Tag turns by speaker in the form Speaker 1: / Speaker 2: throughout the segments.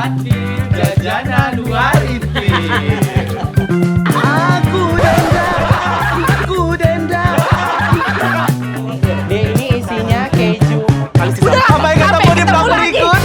Speaker 1: hadir jajanan Warifin.
Speaker 2: Aku denda.
Speaker 3: Ini isinya keju.
Speaker 2: Udah, sampai ketemu di vlog berikut.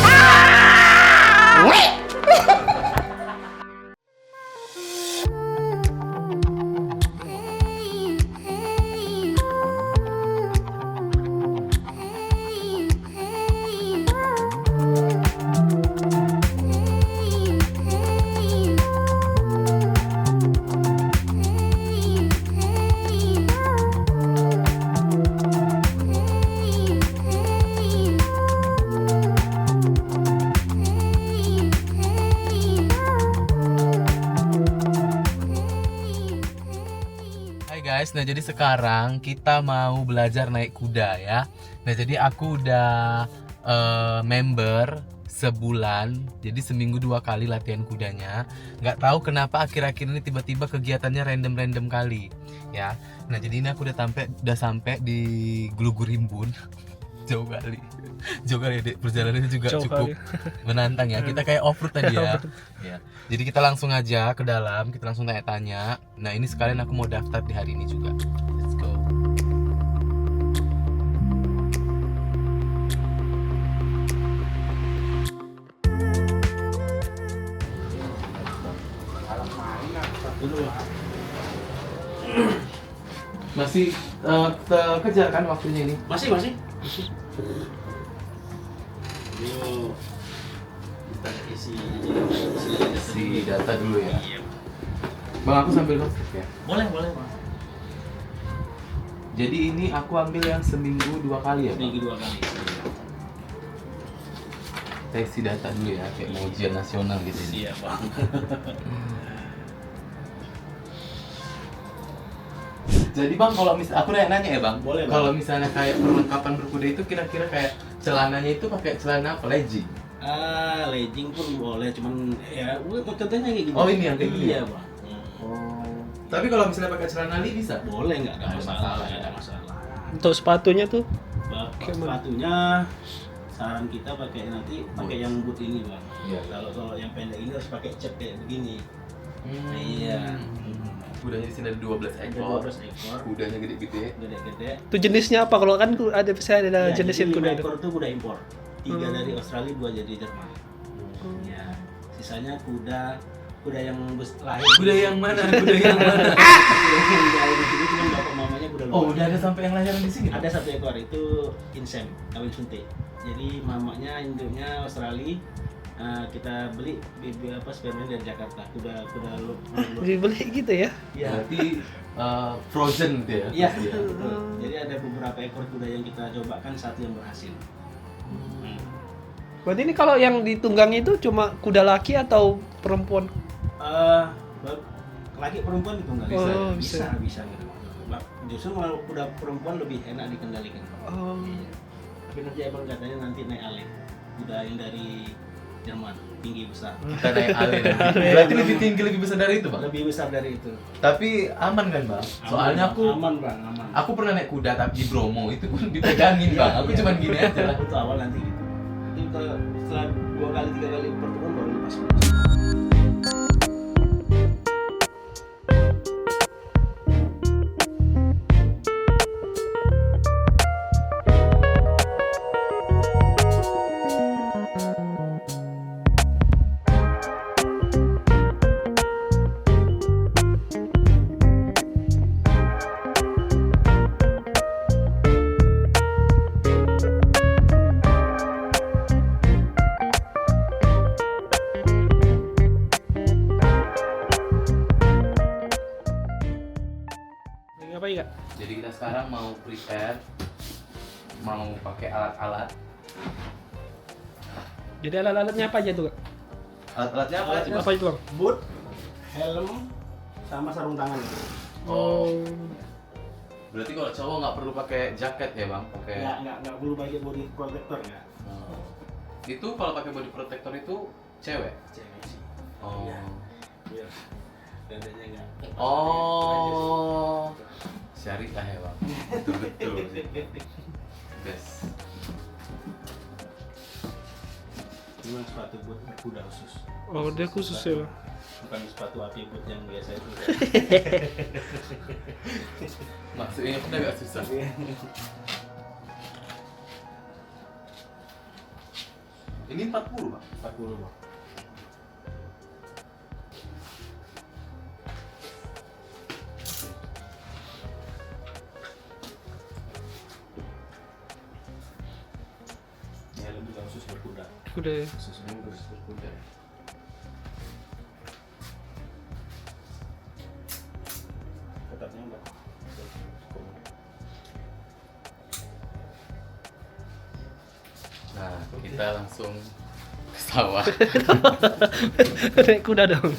Speaker 1: Guys, nah jadi sekarang kita mau belajar naik kuda ya. Nah jadi aku udah member sebulan, jadi seminggu 2 kali latihan kudanya. Nggak tahu kenapa akhir-akhir ini tiba-tiba kegiatannya random kali ya. Nah jadi ini aku udah sampai di Glugurimbun. Jauh kali dek, perjalanannya juga
Speaker 2: Jauh
Speaker 1: cukup
Speaker 2: kali.
Speaker 1: menantang ya. Kita kayak off road tadi ya. Ya. Jadi kita langsung aja ke dalam, kita langsung tanya-tanya. Nah ini sekalian aku mau daftar di hari ini juga. Let's go. Masih kejar kan waktunya ini?
Speaker 4: Masih. Yuk, kita isi
Speaker 1: Data dulu ya.
Speaker 4: Iya.
Speaker 1: Bang, aku sambil nge-vlog ya.
Speaker 4: Boleh, Mas.
Speaker 1: Jadi ini aku ambil yang seminggu 2 kali ya, Bang?
Speaker 4: Seminggu 2 kali.
Speaker 1: Kita isi data dulu ya, kayak mau ujian nasional gitu.
Speaker 4: Iya, Bang.
Speaker 1: Jadi Bang, kalau aku nanya ya Bang,
Speaker 4: Boleh, Bang.
Speaker 1: kalau misalnya kayak perlengkapan berkuda itu kira-kira kayak celananya itu pakai celana apa? Legging?
Speaker 4: Legging pun boleh, cuman ya contohnya kayak gini.
Speaker 1: Oh, ini yang kayak gini
Speaker 4: Iya,
Speaker 1: ya?
Speaker 4: Bang.
Speaker 1: Oh. Tapi kalau misalnya pakai celana li bisa?
Speaker 4: Boleh, nggak ada
Speaker 1: Nggak ada
Speaker 4: masalah,
Speaker 1: masalah,
Speaker 4: nggak ada
Speaker 1: ya.
Speaker 4: masalah.
Speaker 2: Untuk sepatunya tuh
Speaker 4: Sepatunya saran kita pakai pakai yang boot ini, Bang.
Speaker 1: Iya.
Speaker 4: Kalau yang pendek ini harus pakai cat kayak begini.
Speaker 1: Hmm.
Speaker 4: Iya.
Speaker 1: Kudanya di sini ada 12
Speaker 4: Ada
Speaker 1: ekor.
Speaker 4: 12 ekor,
Speaker 1: Kudanya gede-gede.
Speaker 4: gede-gede.
Speaker 2: itu jenisnya apa? Kalau kan ada saya ada
Speaker 4: Ya,
Speaker 2: jenisin
Speaker 4: jadi
Speaker 2: kuda
Speaker 4: 5
Speaker 2: itu.
Speaker 4: ekor itu kuda impor. 3
Speaker 2: Hmm.
Speaker 4: dari Australia, 2 dari Jerman. Ya, sisanya kuda yang lahir.
Speaker 1: Kuda yang mana? Kuda yang mana?
Speaker 4: Yang lahir di sini cuma bapak mamanya kuda
Speaker 1: Oh,
Speaker 4: luar.
Speaker 1: udah ada sampai yang lahiran di sini?
Speaker 4: Ada 1 ekor itu insem, kawin suntik. Jadi mamanya induknya Australia. Kita beli spermanya dari Jakarta. Kuda lu.
Speaker 2: Dibeli gitu ya?
Speaker 4: Iya.
Speaker 1: Berarti frozen gitu ya?
Speaker 4: Iya, betul. Jadi ada beberapa ekor kuda yang kita cobakan, 1 yang berhasil.
Speaker 2: Berarti ini kalau yang ditunggangi itu cuma kuda laki atau perempuan?
Speaker 4: Laki perempuan ditunggang
Speaker 2: Oh,
Speaker 4: bisa gitu. Justru malah kuda perempuan lebih enak dikendalikan.
Speaker 2: Oh.
Speaker 4: Iya. Tapi nanti abang katanya nanti naik alih, kuda yang dari Jerman, tinggi besar.
Speaker 1: Kita naik alih nanti. Berarti lebih tinggi, lebih besar dari itu Bang?
Speaker 4: Lebih besar dari itu.
Speaker 1: Tapi aman kan Bang? Soalnya
Speaker 4: aman Bang.
Speaker 1: aku pernah naik kuda tapi di Bromo itu pun dipegangin Bang. Aku cuman gini aja.
Speaker 4: Itu awal nanti gitu. Nanti kalau setelah 2 kali 3 kali pertemuan baru lepas.
Speaker 2: Ngapain Kak?
Speaker 1: Jadi kita sekarang mau prepare, mau pakai alat-alat.
Speaker 2: Jadi alat-alatnya apa aja tuh Kak?
Speaker 1: Alat-alatnya apa?
Speaker 4: Alatnya
Speaker 1: Coba.
Speaker 2: Apa itu Bang?
Speaker 4: Boot, helm, sama sarung tangan.
Speaker 1: Oh. Berarti kalau cowok nggak perlu pakai jaket ya Bang? Pakai.
Speaker 4: Nggak perlu pakai body protector ya.
Speaker 1: Oh. Itu kalau pakai body protector itu cewek?
Speaker 4: Cewek sih.
Speaker 1: Oh.
Speaker 4: Iya. Dadanya nggak.
Speaker 1: Oh. Syariah ya Bang. Betul sih. Best.
Speaker 4: Memang sepatu boot berkuda khusus.
Speaker 2: Oh, dia khusus ya, Bang.
Speaker 4: Bukan sepatu api boot yang biasa itu.
Speaker 1: Maksudnya udah agak susah. Ini 40 Bang.
Speaker 4: 40 Bang. Ya lebih khusus berkuda.
Speaker 2: Udah ya.
Speaker 4: Khusus berkuda. Ketatnya enggak.
Speaker 1: Nah, kita langsung ke sawah.
Speaker 2: Naik kuda dong.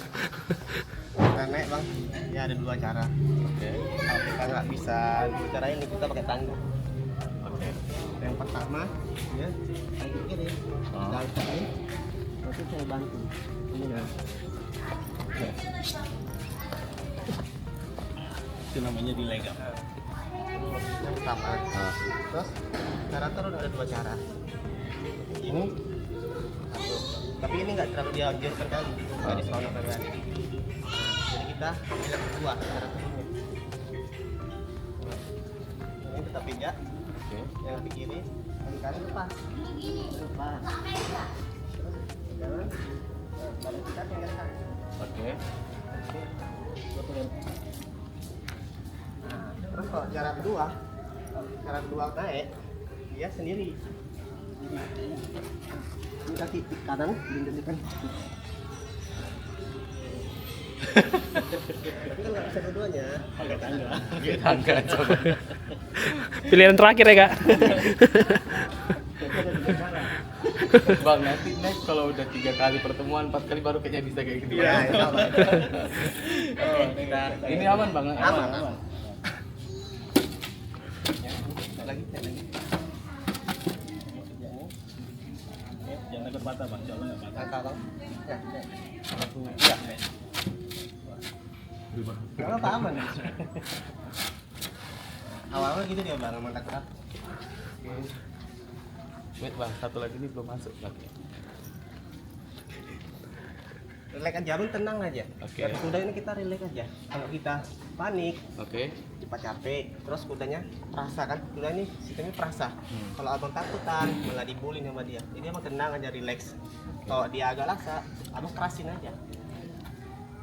Speaker 5: Kita naik bang, ya ada dua cara.
Speaker 1: Oke.
Speaker 5: Kalau kita nggak bisa dua cara ini kita pakai tangga.
Speaker 1: Oke.
Speaker 5: Yang pertama, ya, kaki kiri,
Speaker 1: Oh.
Speaker 5: kaki kiri, terus saya bantu. Ini ya.
Speaker 4: Itu namanya dilegam.
Speaker 5: Yang pertama.
Speaker 1: Nah,
Speaker 5: Terus cara turun ada dua cara. Ini, satu. Tapi ini nggak terlalu dianjurkan kali, nggak diseronokkan kali. Jadi kita pilih kedua cara turunnya. Ini tetap pijak.
Speaker 1: oke.
Speaker 5: Yang kaki kiri, kaki kanan lepas. Lepas. Terus jalan. Badan kita tinggalkan.
Speaker 1: Oke.
Speaker 5: Nah, terus kalau cara kedua naik, dia sendiri. Ini kaki kanan, dindingkan. Tapi kan nggak bisa keduanya, pakai tangga.
Speaker 1: Tangga coba.
Speaker 2: Pilihan terakhir ya, Kak.
Speaker 1: Bang, nanti next kalau udah 3 kali pertemuan, 4 kali baru kayaknya bisa kayak gitu.
Speaker 5: Iya,
Speaker 1: Bang.
Speaker 5: insya Allah.
Speaker 1: Oh, ini aman Bang.
Speaker 5: Aman.
Speaker 4: Lagi. Jangan takut patah Bang, jangan nggak patah.
Speaker 5: Angka bang. Ya,
Speaker 4: Ya.
Speaker 5: nggak apa aman. Awal-awal gitu dia bang, mantap.
Speaker 1: Wait Bang, satu lagi ini belum masuk lagi.
Speaker 5: Relax aja, bang, tenang aja.
Speaker 1: Oke.
Speaker 5: Dari kuda ini kita relax aja. Kalau kita panik,
Speaker 1: Oke.
Speaker 5: cepat capek, terus kudanya perasa kan, kuda ini sistemnya perasa.
Speaker 1: Hmm.
Speaker 5: Kalau abang takutan malah dibully sama dia, jadi abang tenang aja, relax. Kalau dia agak laksa, abang kerasin aja.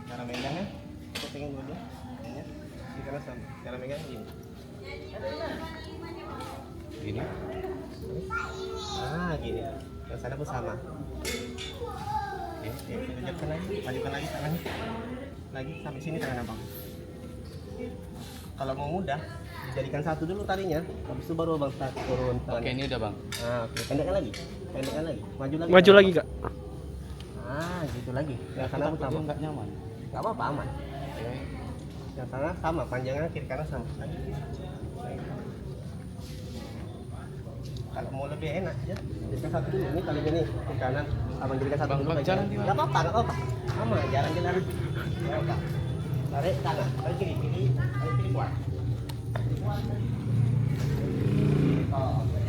Speaker 5: Cara megangnya, aku pengen dulu, ya. Di kanan sama. Cara megangnya gini.
Speaker 1: Ini.
Speaker 5: Ah gini, yang sana pun sama. Oke, tunjukkan lagi, majukan lagi tangannya, lagi sampai sini tangan abang. Kalau mau mudah, dijadikan satu dulu talinya, habis itu baru abang turun
Speaker 1: Oke,
Speaker 5: tangannya.
Speaker 1: ini udah Bang.
Speaker 5: Nah, oke, pendekkan lagi, maju lagi.
Speaker 2: Maju lagi, Kak.
Speaker 5: Ah, gitu lagi. Yang sana pun
Speaker 1: Takut dia
Speaker 5: sama.
Speaker 1: nggak nyaman.
Speaker 5: Nggak apa-apa, aman.
Speaker 1: Oke.
Speaker 5: Yang sana sama, panjangnya kiri kanan sama. Kalau mau lebih enak ya, jadikan satu dulu. Ini kali ini kiri kanan, abang jadikan satu
Speaker 1: Bang,
Speaker 5: dulu.
Speaker 1: Bang,
Speaker 5: bagian.
Speaker 1: jalan di mana?
Speaker 5: Nggak apa-apa, nggak apa-apa. Sama, jalan. Nggak apa. Tarik kanan, tarik kiri, tarik kiri kuat. Oh, oke.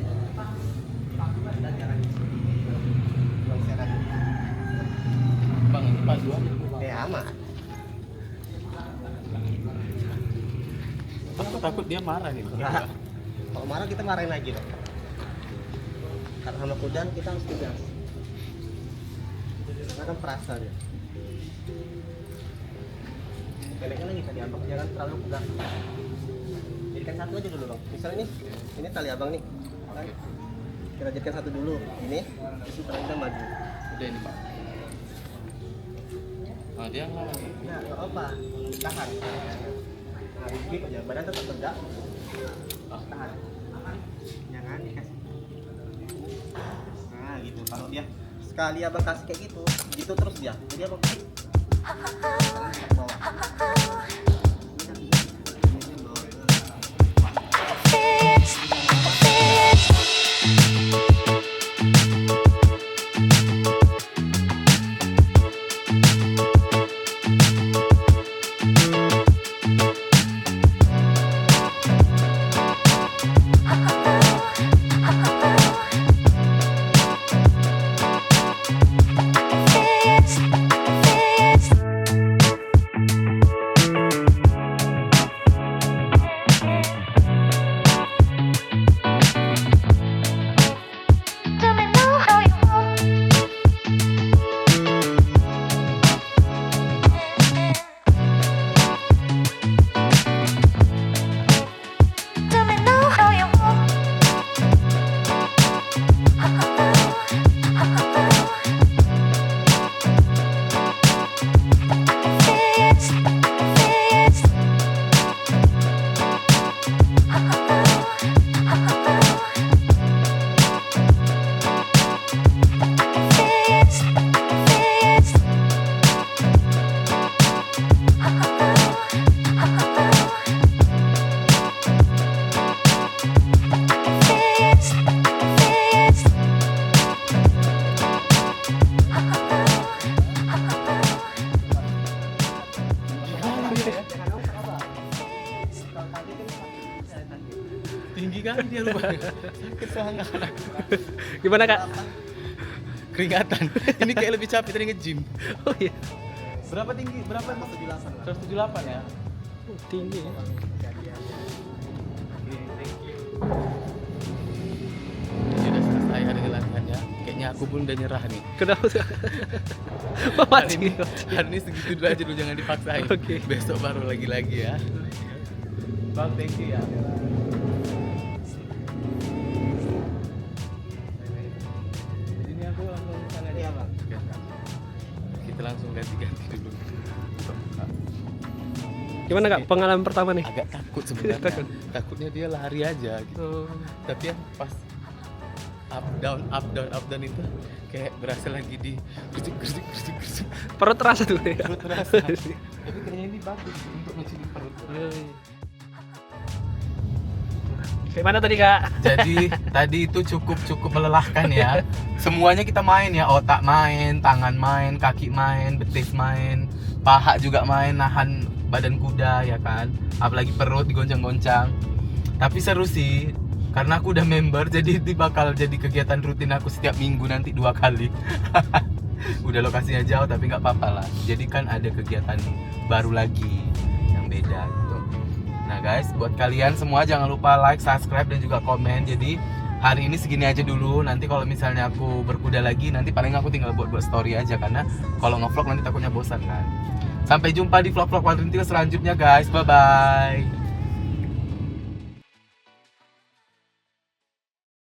Speaker 5: Dan jalan. Belum sehat.
Speaker 1: Bang, ini paduan dulu Bang.
Speaker 5: Aman.
Speaker 1: Aku takut dia marah nih.
Speaker 5: Enggak. Kalau marah kita marahin lagi dong. Karena sama kuda kita harus tegas. Karena kan perasa dia. Pendeknya lagi tali abang, jangan terlalu pegang. Jadikan satu aja dulu bang. Misalnya ini tali abang nih. Kan? Kita jadikan satu dulu. Ini, terus kita maju.
Speaker 1: Udah ini Pak. Oh, dia ngelawan.
Speaker 5: Nah, nggak apa, tahan. Nah, dikit aja, badan tetap tegak. Tahan. Jangan dikasih. Nah, gitu. Kalau dia sekali abang kasih kayak gitu terus dia. Jadi abang ke bawah.
Speaker 1: Tinggi kali dia rupanya. Sakit sangat.
Speaker 2: Gimana Kak?
Speaker 1: Keringatan. Ini kayak lebih capek tadi nge-gym.
Speaker 2: Oh iya.
Speaker 1: Berapa tinggi? Berapa emang? 178 ya?
Speaker 2: Oh, tinggi ya.
Speaker 1: Ini udah selesai hari latihannya. Kayaknya aku pun udah nyerah nih.
Speaker 2: Kenapa?
Speaker 1: Hari ini segitu dulu aja dulu, jangan dipaksain.
Speaker 2: Oke.
Speaker 1: Besok baru lagi ya. Bang, thank you ya. Ini aku langsung sana
Speaker 5: Iya, Bang.
Speaker 1: Kita langsung ganti-ganti dulu.
Speaker 2: Gimana Kak? Pengalaman pertama nih?
Speaker 1: Agak takut sebenarnya.
Speaker 2: Takut.
Speaker 1: Takutnya dia lari aja gitu.
Speaker 2: Oh.
Speaker 1: Tapi yang pas up down itu kayak berasa lagi di gresik.
Speaker 2: Perut terasa tuh ya.
Speaker 1: Perut terasa. Tapi kayaknya ini bagus untuk ngecilin perut.
Speaker 2: Kayak mana tadi Kak?
Speaker 1: Jadi tadi itu cukup melelahkan ya. Semuanya kita main ya, otak main, tangan main, kaki main, betis main, paha juga main, nahan badan kuda ya kan. Apalagi perut digoncang-goncang. Tapi seru sih. Karena aku udah member, jadi ini bakal jadi kegiatan rutin aku setiap minggu nanti 2 kali. Udah lokasinya jauh tapi nggak apa-apa lah. Jadi kan ada kegiatan baru lagi yang beda gitu. Nah guys, buat kalian semua jangan lupa like, subscribe dan juga komen. Jadi hari ini segini aja dulu. Nanti kalau misalnya aku berkuda lagi, nanti paling aku tinggal buat story aja. Karena kalau nge-vlog nanti takutnya bosan kan. Sampai jumpa di vlog-vlog Wadrintil selanjutnya guys. Bye-bye.